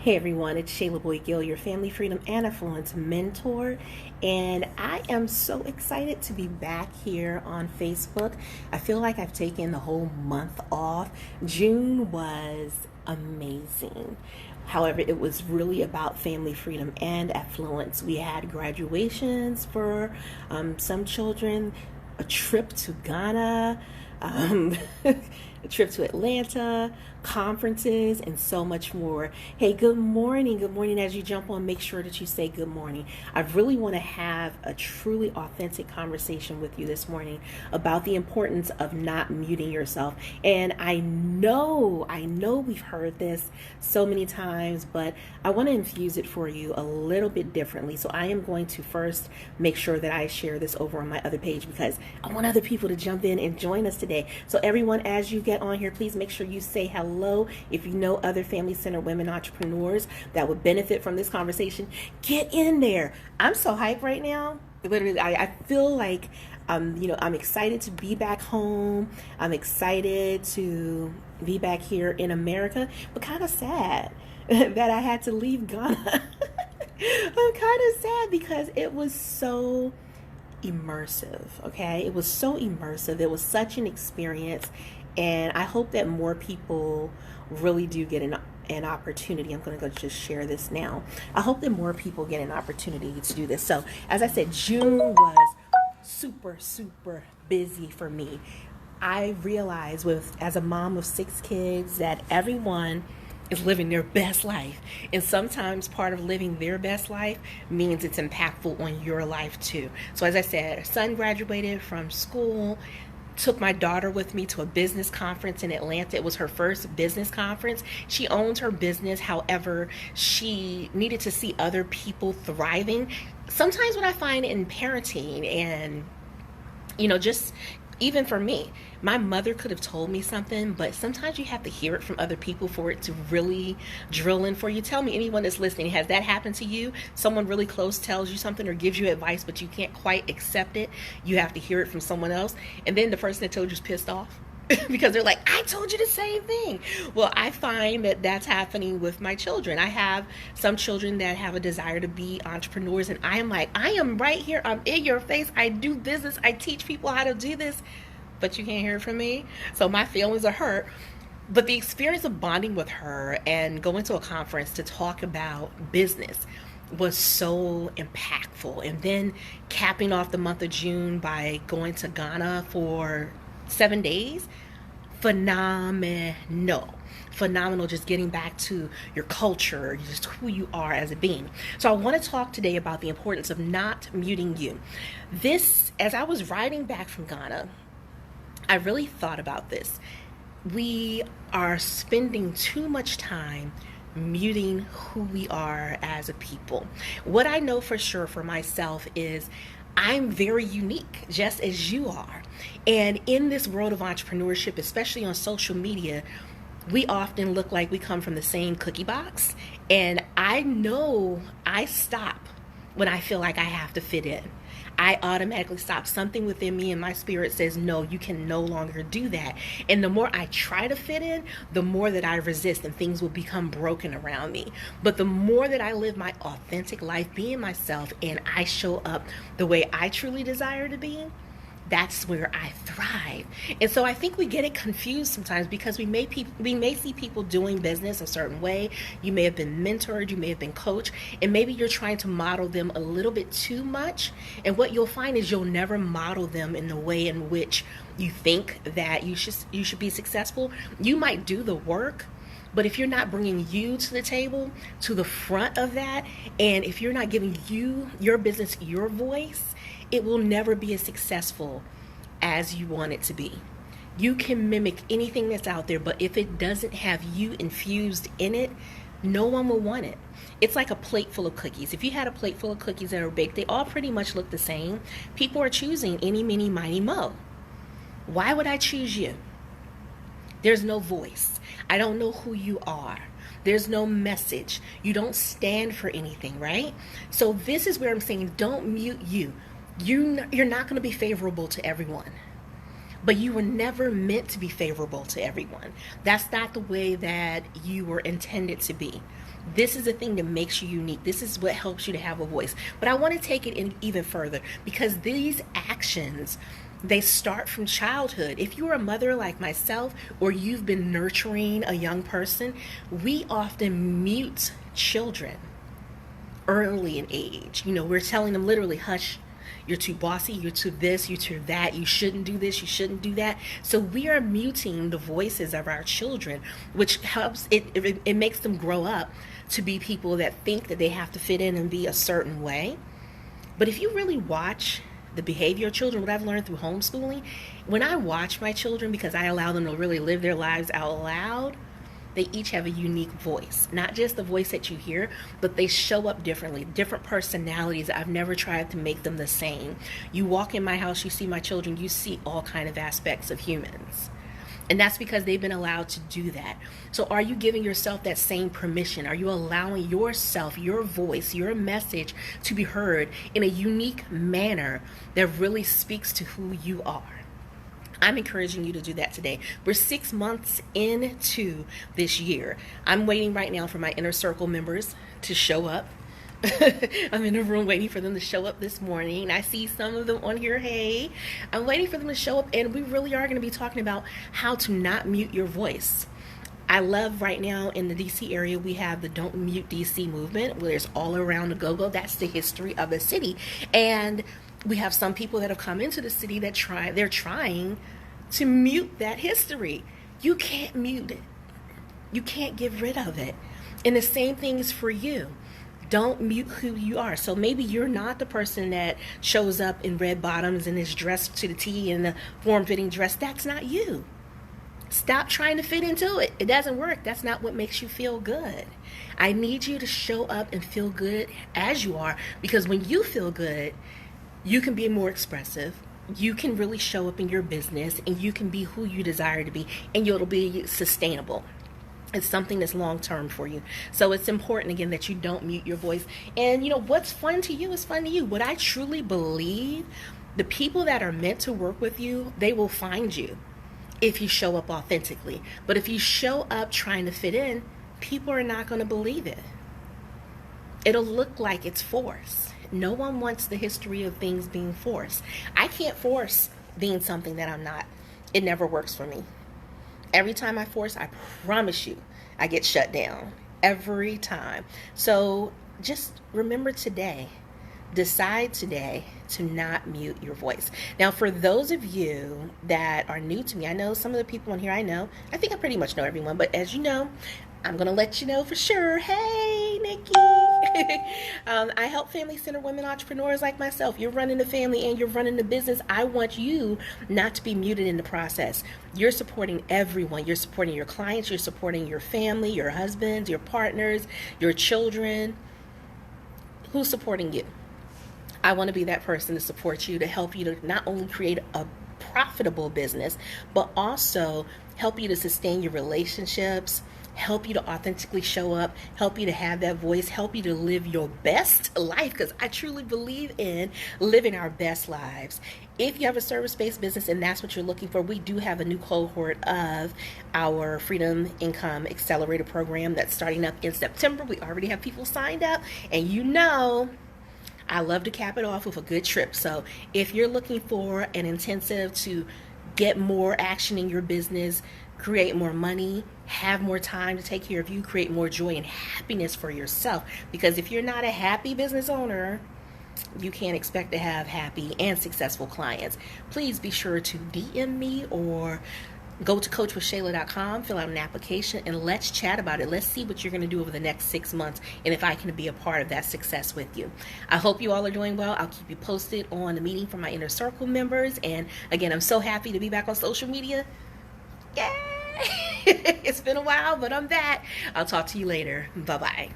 Hey everyone, it's Shayla Boyd-Gill, your family freedom and affluence mentor, and I am so excited to be back here on Facebook. I feel like I've taken the whole month off. June was amazing. However, it was really about family freedom and affluence. We had graduations for some children, a trip to Ghana, a trip to Atlanta, conferences, and so much more. Hey, good morning. Good morning. As you jump on, make sure that you say good morning. I really want to have a truly authentic conversation with you this morning about the importance of not muting yourself. And I know we've heard this so many times, but I want to infuse it for you a little bit differently. So I am going to first make sure that I share this over on my other page because I want other people to jump in and join us today. So everyone, as you get on here, please make sure you say hello. If you know other family-centered women entrepreneurs that would benefit from this conversation, get in there. I'm so hyped right now. Literally, I feel like I'm excited to be back home. I'm excited to be back here in America, but kind of sad that I had to leave Ghana. I'm kind of sad because it was so immersive. Okay, it was so immersive. It was such an experience, and I hope that more people really do get an opportunity. I'm going to go just share this now. I hope that more people get an opportunity to do this. So as I said, June was super busy for me. I realized as a mom of 6 kids that everyone is living their best life. And sometimes part of living their best life means it's impactful on your life too. So as I said, our son graduated from school, took my daughter with me to a business conference in Atlanta. It was her first business conference. She owns her business. However, she needed to see other people thriving. Sometimes what I find in parenting and, just even for me, my mother could have told me something, but sometimes you have to hear it from other people for it to really drill in for you. Tell me, anyone that's listening, has that happened to you? Someone really close tells you something or gives you advice, but you can't quite accept it. You have to hear it from someone else. And then the person that told you is pissed off because they're like, I told you the same thing. Well, I find that that's happening with my children. I have some children that have a desire to be entrepreneurs, and I am like, I am right here. I'm in your face. I do business. I teach people how to do this, but you can't hear it from me. So my feelings are hurt. But the experience of bonding with her and going to a conference to talk about business was so impactful. And then capping off the month of June by going to Ghana for 7 days, phenomenal, just getting back to your culture, just who you are as a being. So I want to talk today about the importance of not muting you. This, as I was riding back from Ghana, I really thought about this. We are spending too much time muting who we are as a people. What I know for sure for myself is I'm very unique, just as you are. And in this world of entrepreneurship, especially on social media, we often look like we come from the same cookie box. And I know I stop when I feel like I have to fit in. I automatically stop. Something within me and my spirit says, no, you can no longer do that. And the more I try to fit in, the more that I resist and things will become broken around me. But the more that I live my authentic life, being myself, and I show up the way I truly desire to be, that's where I thrive. And so I think we get it confused sometimes because we may see people doing business a certain way. You may have been mentored, you may have been coached, and maybe you're trying to model them a little bit too much. And what you'll find is you'll never model them in the way in which you think that you should be successful. You might do the work, but if you're not bringing you to the table, to the front of that, and if you're not giving your business, your voice, it will never be as successful as you want it to be. You can mimic anything that's out there, but if it doesn't have you infused in it, no one will want it. It's like a plate full of cookies. If you had a plate full of cookies that are baked, they all pretty much look the same. People are choosing any, mini, miny, mo. Why would I choose you? There's no voice. I don't know who you are. There's no message. You don't stand for anything, right? So this is where I'm saying, don't mute you. You're not going to be favorable to everyone. But you were never meant to be favorable to everyone. That's not the way that you were intended to be. This is the thing that makes you unique. This is what helps you to have a voice. But I want to take it in even further, because these actions, they start from childhood. If you're a mother like myself, or you've been nurturing a young person, we often mute children early in age. We're telling them literally, hush, you're too bossy, you're too this, you're too that, you shouldn't do this, you shouldn't do that. So we are muting the voices of our children, which helps, it makes them grow up to be people that think that they have to fit in and be a certain way. But if you really watch the behavior of children, what I've learned through homeschooling, when I watch my children, because I allow them to really live their lives out loud, they each have a unique voice. Not just the voice that you hear, but they show up differently, different personalities. I've never tried to make them the same. You walk in my house, you see my children, you see all kind of aspects of humans. And that's because they've been allowed to do that. So are you giving yourself that same permission? Are you allowing yourself, your voice, your message to be heard in a unique manner that really speaks to who you are? I'm encouraging you to do that today. We're 6 months into this year. I'm waiting right now for my inner circle members to show up. I'm in the room waiting for them to show up this morning. I see some of them on here. Hey, I'm waiting for them to show up, and we really are going to be talking about how to not mute your voice. I love right now in the DC area, we have the Don't Mute DC movement, where it's all around the go-go. That's the history of the city. And we have some people that have come into the city that they're trying to mute that history. You can't mute it. You can't get rid of it. And the same thing is for you. Don't mute who you are. So maybe you're not the person that shows up in red bottoms and is dressed to the T in the form-fitting dress. That's not you. Stop trying to fit into it. It doesn't work. That's not what makes you feel good. I need you to show up and feel good as you are, because when you feel good, you can be more expressive. You can really show up in your business, and you can be who you desire to be, and it'll be sustainable. It's something that's long-term for you. So it's important, again, that you don't mute your voice. And what's fun to you is fun to you. What I truly believe, the people that are meant to work with you, they will find you if you show up authentically. But if you show up trying to fit in, people are not going to believe it. It'll look like it's forced. No one wants the history of things being forced. I can't force being something that I'm not. It never works for me. Every time I force, I promise you, I get shut down. Every time. So just remember today, decide today to not mute your voice. Now, for those of you that are new to me, I know some of the people on here I think I pretty much know everyone, but as you know, I'm going to let you know for sure. Hey, Nikki. I help family-centered women entrepreneurs like myself. You're running the family and you're running the business. I want you not to be muted in the process. You're supporting everyone. You're supporting your clients. You're supporting your family, your husbands, your partners, your children. Who's supporting you? I want to be that person to support you, to help you to not only create a profitable business, but also help you to sustain your relationships, help you to authentically show up, help you to have that voice, help you to live your best life, because I truly believe in living our best lives. If you have a service-based business and that's what you're looking for, we do have a new cohort of our Freedom Income Accelerator program that's starting up in September. We already have people signed up, and I love to cap it off with a good trip. So if you're looking for an intensive to get more action in your business, create more money, have more time to take care of you, create more joy and happiness for yourself. Because if you're not a happy business owner, you can't expect to have happy and successful clients. Please be sure to DM me or go to coachwithshayla.com, fill out an application, and let's chat about it. Let's see what you're going to do over the next 6 months and if I can be a part of that success with you. I hope you all are doing well. I'll keep you posted on the meeting for my inner circle members. And again, I'm so happy to be back on social media. Yay! It's been a while, but I'm back. I'll talk to you later. Bye-bye.